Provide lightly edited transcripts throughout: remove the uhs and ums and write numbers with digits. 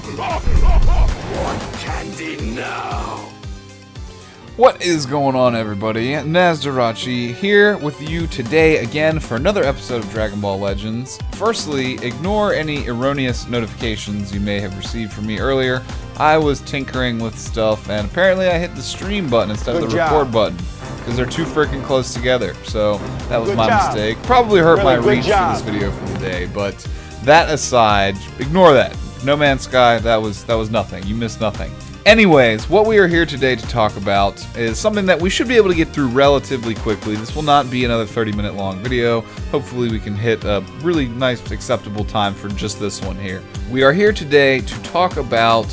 Want candy now? What is going on, everybody? Nasdorachi here with you today again for another episode of Dragon Ball Legends. Firstly, ignore any erroneous notifications you may have received from me earlier. I was tinkering with stuff and apparently I hit the stream button instead of the record button because they're too freaking close together. So that was my mistake. Probably hurt my reach for this video for the day, but that aside, ignore that. No Man's Sky, that was nothing. You missed nothing. Anyways, what we are here today to talk about is something that we should be able to get through relatively quickly. This will not be another 30-minute long video. Hopefully we can hit a really nice, acceptable time for just this one here. We are here today to talk about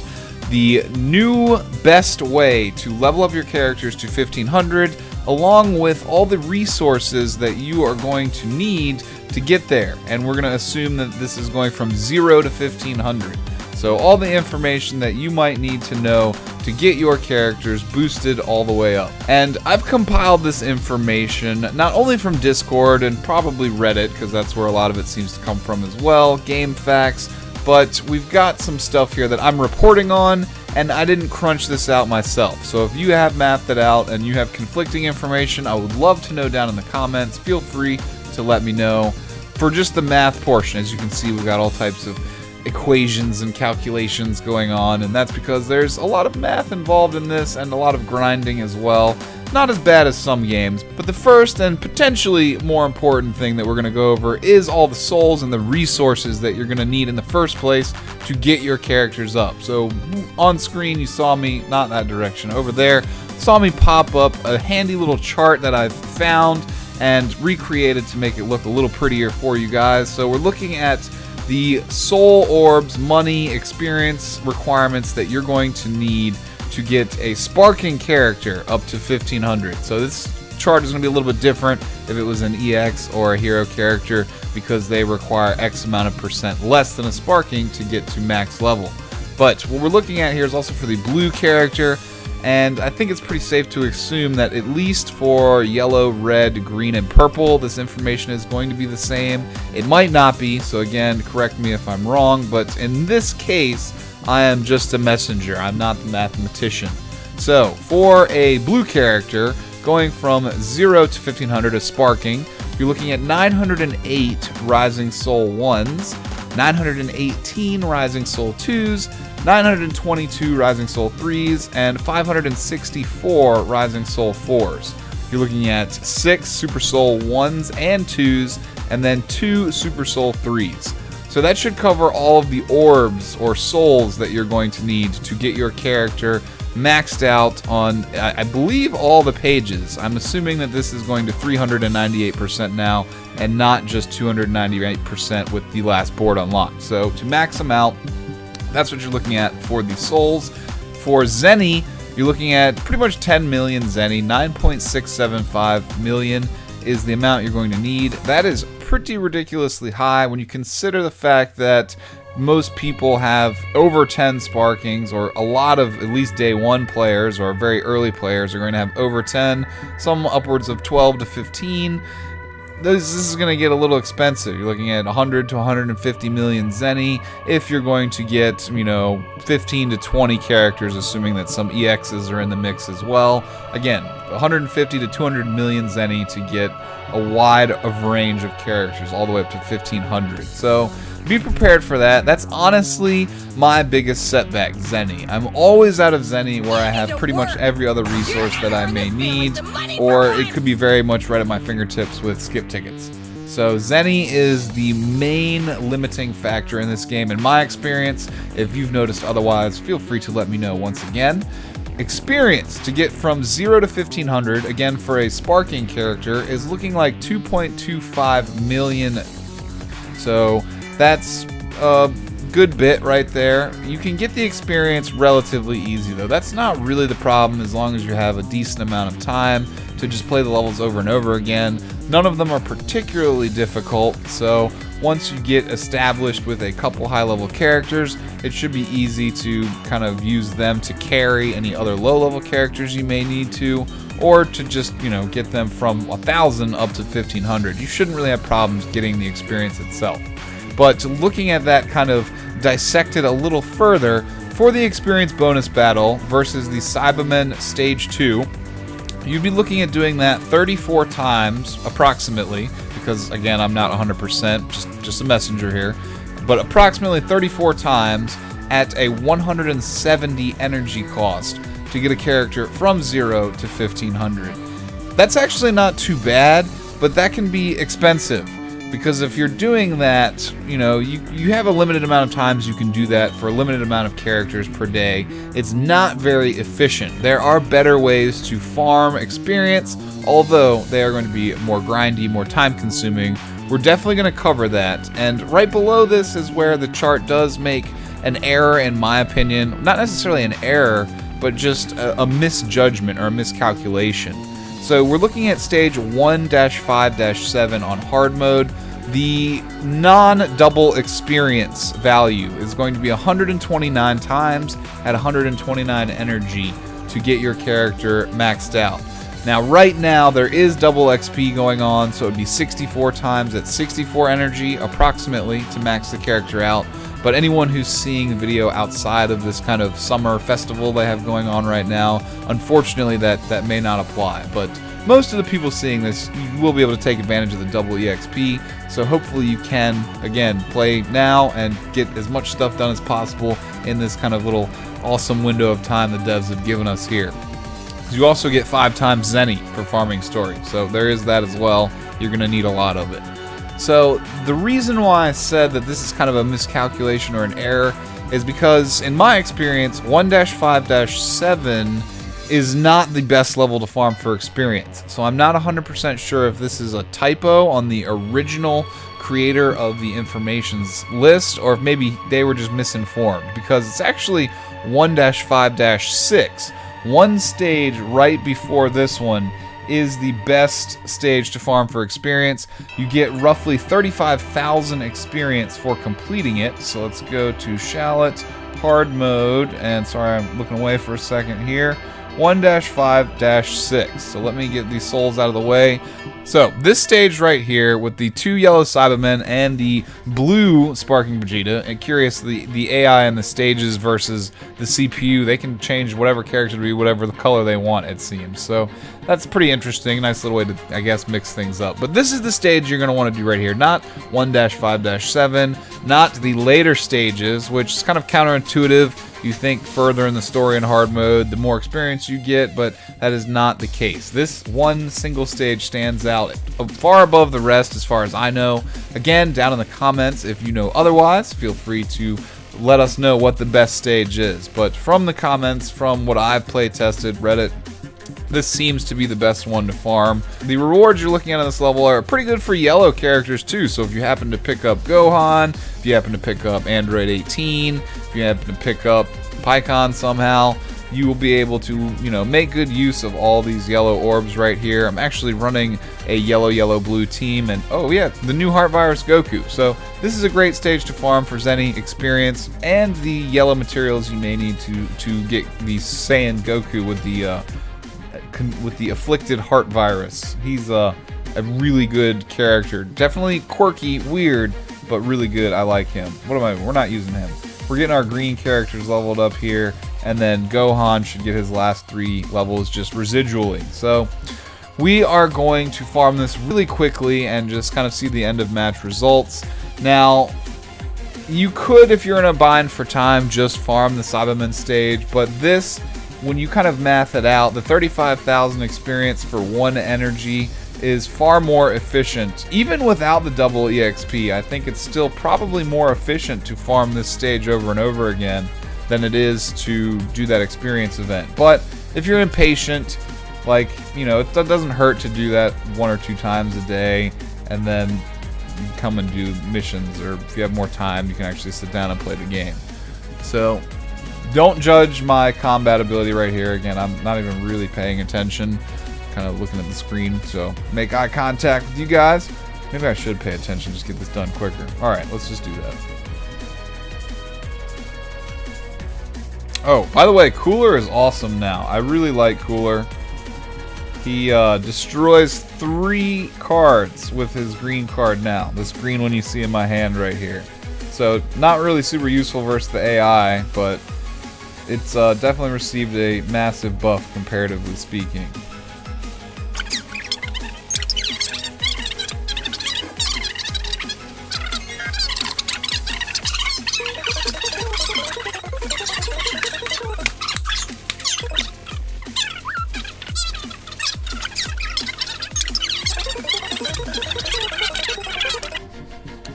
the new best way to level up your characters to 1500, along with all the resources that you are going to need to get there. And we're going to assume that this is going from 0 to 1500. So all the information that you might need to know to get your characters boosted all the way up. And I've compiled this information not only from Discord and probably Reddit, because that's where a lot of it seems to come from as well, GameFAQs, but we've got some stuff here that I'm reporting on, and I didn't crunch this out myself. So if you have mapped it out and you have conflicting information, I would love to know down in the comments. Feel free to let me know. For just the math portion, as you can see, we've got all types of equations and calculations going on, and that's because there's a lot of math involved in this and a lot of grinding as well. Not as bad as some games, but the first and potentially more important thing that we're going to go over is all the souls and the resources that you're going to need in the first place to get your characters up. So on screen you saw me, not in that direction, over there, saw me pop up a handy little chart that I've found and recreated to make it look a little prettier for you guys. So we're looking at the soul orbs, money, experience requirements that you're going to need to get a sparking character up to 1500. So this chart is going to be a little bit different if it was an EX or a hero character because they require X amount of percent less than a sparking to get to max level. But what we're looking at here is also for the blue character, and I think it's pretty safe to assume that at least for yellow, red, green, and purple, this information is going to be the same. It might not be, so again, correct me if I'm wrong, but in this case, I am just a messenger. I'm not the mathematician. So, for a blue character, going from 0 to 1500 as sparking, you're looking at 908 Rising Soul 1s, 918 Rising Soul 2s, 922 Rising Soul 3s, and 564 Rising Soul 4s. You're looking at 6 Super Soul 1s and 2s, and then 2 Super Soul 3s. So that should cover all of the orbs or souls that you're going to need to get your character maxed out on, I believe, all the pages. I'm assuming that this is going to 398% now and not just 298% with the last board unlocked. So to max them out, that's what you're looking at for the souls. For Zeni, you're looking at pretty much 10 million Zeni. 9.675 million is the amount you're going to need. That is pretty ridiculously high when you consider the fact that most people have over 10 sparkings, or a lot of at least day one players or very early players are going to have over 10, some upwards of 12 to 15. This is going to get a little expensive. You're looking at 100 to 150 million Zeni if you're going to get, 15 to 20 characters, assuming that some EXs are in the mix as well. Again, 150 to 200 million Zeni to get a wide of range of characters, all the way up to 1500. So be prepared for that. That's honestly my biggest setback, Zeni. I'm always out of Zeni where I have pretty much every other resource that I may need, or it could be very much right at my fingertips with skip tickets. So Zeni is the main limiting factor in this game in my experience. If you've noticed otherwise, feel free to let me know once again. Experience to get from 0 to 1500, again for a sparking character, is looking like 2.25 million. So that's a good bit right there. You can get the experience relatively easy though. That's not really the problem as long as you have a decent amount of time to just play the levels over and over again. None of them are particularly difficult, so once you get established with a couple high-level characters, it should be easy to kind of use them to carry any other low-level characters you may need to, or to just, get them from 1,000 up to 1,500. You shouldn't really have problems getting the experience itself. But looking at that kind of dissected a little further, for the experience bonus battle versus the Cybermen Stage 2, you'd be looking at doing that 34 times, approximately, because, again, I'm not 100%, just a messenger here, but approximately 34 times at a 170 energy cost to get a character from 0 to 1500. That's actually not too bad, but that can be expensive. Because if you're doing that, you know, you have a limited amount of times you can do that for a limited amount of characters per day. It's not very efficient. There are better ways to farm experience, although they are going to be more grindy, more time-consuming. We're definitely going to cover that. And right below this is where the chart does make an error, in my opinion. Not necessarily an error, but just a misjudgment or a miscalculation. So we're looking at stage 1-5-7 on hard mode. The non-double experience value is going to be 129 times at 129 energy to get your character maxed out. Now, right now, there is double XP going on, so it would be 64 times at 64 energy, approximately, to max the character out. But anyone who's seeing the video outside of this kind of summer festival they have going on right now, unfortunately that may not apply. But most of the people seeing this, you will be able to take advantage of the double EXP. So hopefully you can, again, play now and get as much stuff done as possible in this kind of little awesome window of time the devs have given us here. You also get 5 times Zeni for farming story. So there is that as well. You're going to need a lot of it. So the reason why I said that this is kind of a miscalculation or an error is because, in my experience, 1-5-7 is not the best level to farm for experience. So I'm not 100% sure if this is a typo on the original creator of the informations list, or if maybe they were just misinformed, because it's actually 1-5-6. One stage right before this one is the best stage to farm for experience. You get roughly 35,000 experience for completing it. So let's go to Shallot, hard mode, and sorry, I'm looking away for a second here. 1-5-6. So let me get these souls out of the way. So this stage right here with the 2 yellow Cybermen and the blue Sparking Vegeta, and curious, the AI and the stages versus the CPU, they can change whatever character to be whatever the color they want, it seems. So that's pretty interesting. Nice little way to, I guess, mix things up. But this is the stage you're going to want to do right here. Not 1-5-7, not the later stages, which is kind of counterintuitive. You think further in the story in hard mode, the more experience you get, but that is not the case. This one single stage stands out far above the rest as far as I know. Again, down in the comments, if you know otherwise, feel free to let us know what the best stage is. But from the comments, from what I've play tested, Reddit, this seems to be the best one to farm. The rewards you're looking at on this level are pretty good for yellow characters too. So if you happen to pick up Gohan, if you happen to pick up Android 18, if you happen to pick up PyCon somehow, you will be able to, you know, make good use of all these yellow orbs right here. I'm actually running a yellow-blue team, and oh yeah, the new Heart Virus Goku. So this is a great stage to farm for Zeni experience and the yellow materials you may need to get the Saiyan Goku with the afflicted heart virus. He's a really good character. Definitely quirky, weird, but really good. I like him. We're not using him. We're getting our green characters leveled up here, and then Gohan should get his last 3 levels just residually. So we are going to farm this really quickly and just kind of see the end of match results. Now, you could, if you're in a bind for time, just farm the Cybermen stage, but this, when you kind of math it out, the 35,000 experience for 1 energy is far more efficient. Even without the double EXP, I think it's still probably more efficient to farm this stage over and over again than it is to do that experience event. But if you're impatient, like, you know, it doesn't hurt to do that 1 or 2 times a day, and then come and do missions, or if you have more time, you can actually sit down and play the game. So don't judge my combat ability right here. Again, I'm not even really paying attention, kind of looking at the screen, so make eye contact with you guys. Maybe I should pay attention, just get this done quicker. Alright, let's just do that. Oh, by the way, Cooler is awesome now. I really like Cooler. He destroys 3 cards with his green card now. This green one you see in my hand right here. So not really super useful versus the AI, but it's definitely received a massive buff comparatively speaking.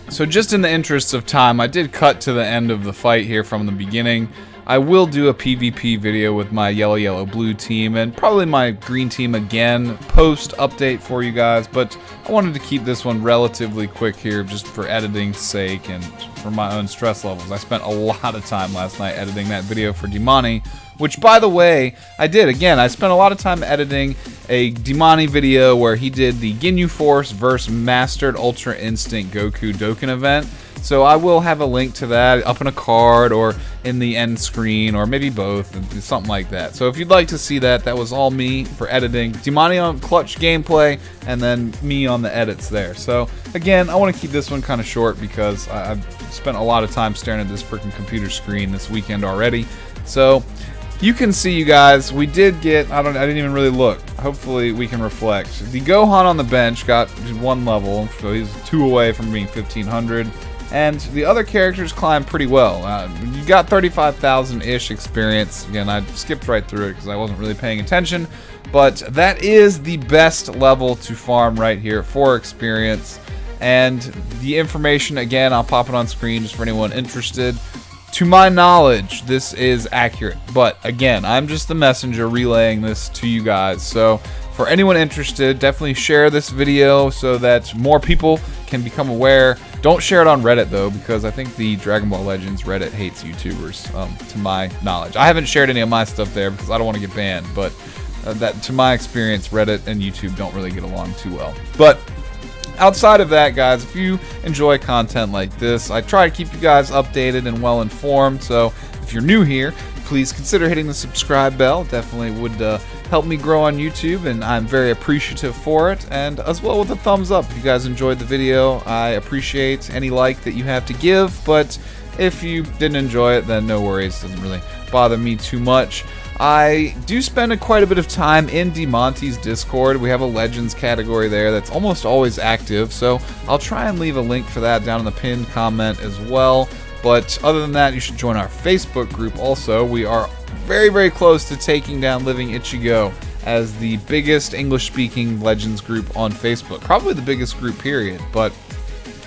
So just in the interest of time, I did cut to the end of the fight here from the beginning. I will do a PvP video with my yellow-blue team and probably my green team again post-update for you guys, but I wanted to keep this one relatively quick here just for editing's sake and for my own stress levels. I spent a lot of time last night editing that video for Dimani, which, by the way, I did. Again, I spent a lot of time editing a Dimani video where he did the Ginyu Force vs. Mastered Ultra Instinct Goku Dokkan event. So I will have a link to that up in a card or in the end screen or maybe both, something like that. So if you'd like to see that, that was all me for editing. Dimani on clutch gameplay and then me on the edits there. So again, I want to keep this one kind of short because I've spent a lot of time staring at this freaking computer screen this weekend already. So you can see, you guys, we did get, I didn't even really look. Hopefully we can reflect. The Gohan on the bench got 1 level, so he's 2 away from being 1500. And the other characters climbed pretty well. You got 35,000-ish experience. Again, I skipped right through it because I wasn't really paying attention. But that is the best level to farm right here for experience. And the information, again, I'll pop it on screen just for anyone interested. To my knowledge, this is accurate. But again, I'm just the messenger relaying this to you guys. So for anyone interested, definitely share this video so that more people can become aware. Don't share it on Reddit though, because I think the Dragon Ball Legends Reddit hates YouTubers, to my knowledge. I haven't shared any of my stuff there because I don't want to get banned, but that, to my experience, Reddit and YouTube don't really get along too well. But outside of that, guys, if you enjoy content like this, I try to keep you guys updated and well informed. So if you're new here, please consider hitting the subscribe bell. It definitely would help me grow on YouTube, and I'm very appreciative for it. And as well with a thumbs up if you guys enjoyed the video. I appreciate any like that you have to give, but if you didn't enjoy it, then no worries. It doesn't really bother me too much. I do spend quite a bit of time in DeMonty's Discord. We have a Legends category there that's almost always active, so I'll try and leave a link for that down in the pinned comment as well. But other than that, you should join our Facebook group also. We are very, very close to taking down Living Ichigo as the biggest English-speaking Legends group on Facebook. Probably the biggest group, period, but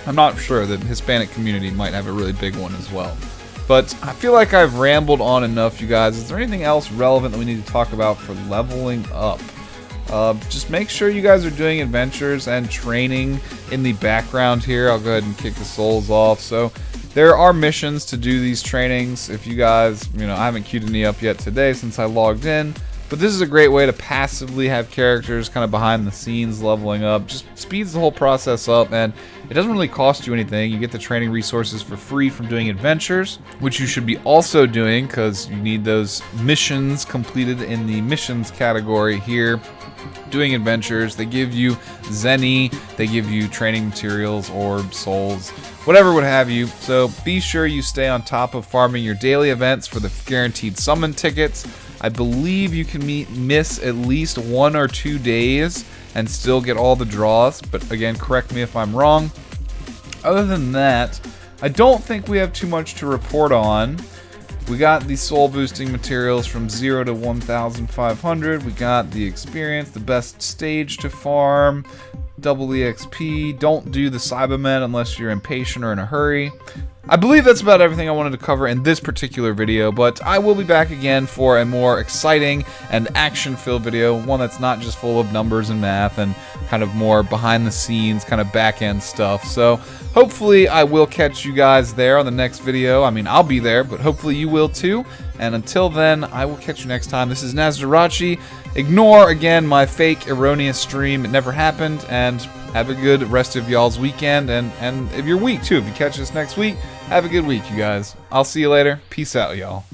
I'm not sure. The Hispanic community might have a really big one as well. But I feel like I've rambled on enough, you guys. Is there anything else relevant that we need to talk about for leveling up? Just make sure you guys are doing adventures and training in the background here. I'll go ahead and kick the souls off. So there are missions to do these trainings. If you guys, I haven't queued any up yet today since I logged in, but this is a great way to passively have characters kind of behind the scenes leveling up. Just speeds the whole process up, and it doesn't really cost you anything. You get the training resources for free from doing adventures, which you should be also doing because you need those missions completed in the missions category here. Doing adventures, they give you Zeni, they give you training materials, orbs, souls, whatever would have you. So be sure you stay on top of farming your daily events for the guaranteed summon tickets. I believe you can miss at least 1 or 2 days and still get all the draws, but again, correct me if I'm wrong. Other than that, I don't think we have too much to report on. We got the soul boosting materials from 0 to 1,500. We got the experience, the best stage to farm, double EXP. Don't do the Cybermen unless you're impatient or in a hurry. I believe that's about everything I wanted to cover in this particular video, but I will be back again for a more exciting and action-filled video, one that's not just full of numbers and math and kind of more behind-the-scenes, kind of back-end stuff. So hopefully I will catch you guys there on the next video. I mean, I'll be there, but hopefully you will too. And until then, I will catch you next time. This is Nasdorachi. Ignore, again, my fake erroneous stream. It never happened. And have a good rest of y'all's weekend and of your week, too. If you catch us next week, have a good week, you guys. I'll see you later. Peace out, y'all.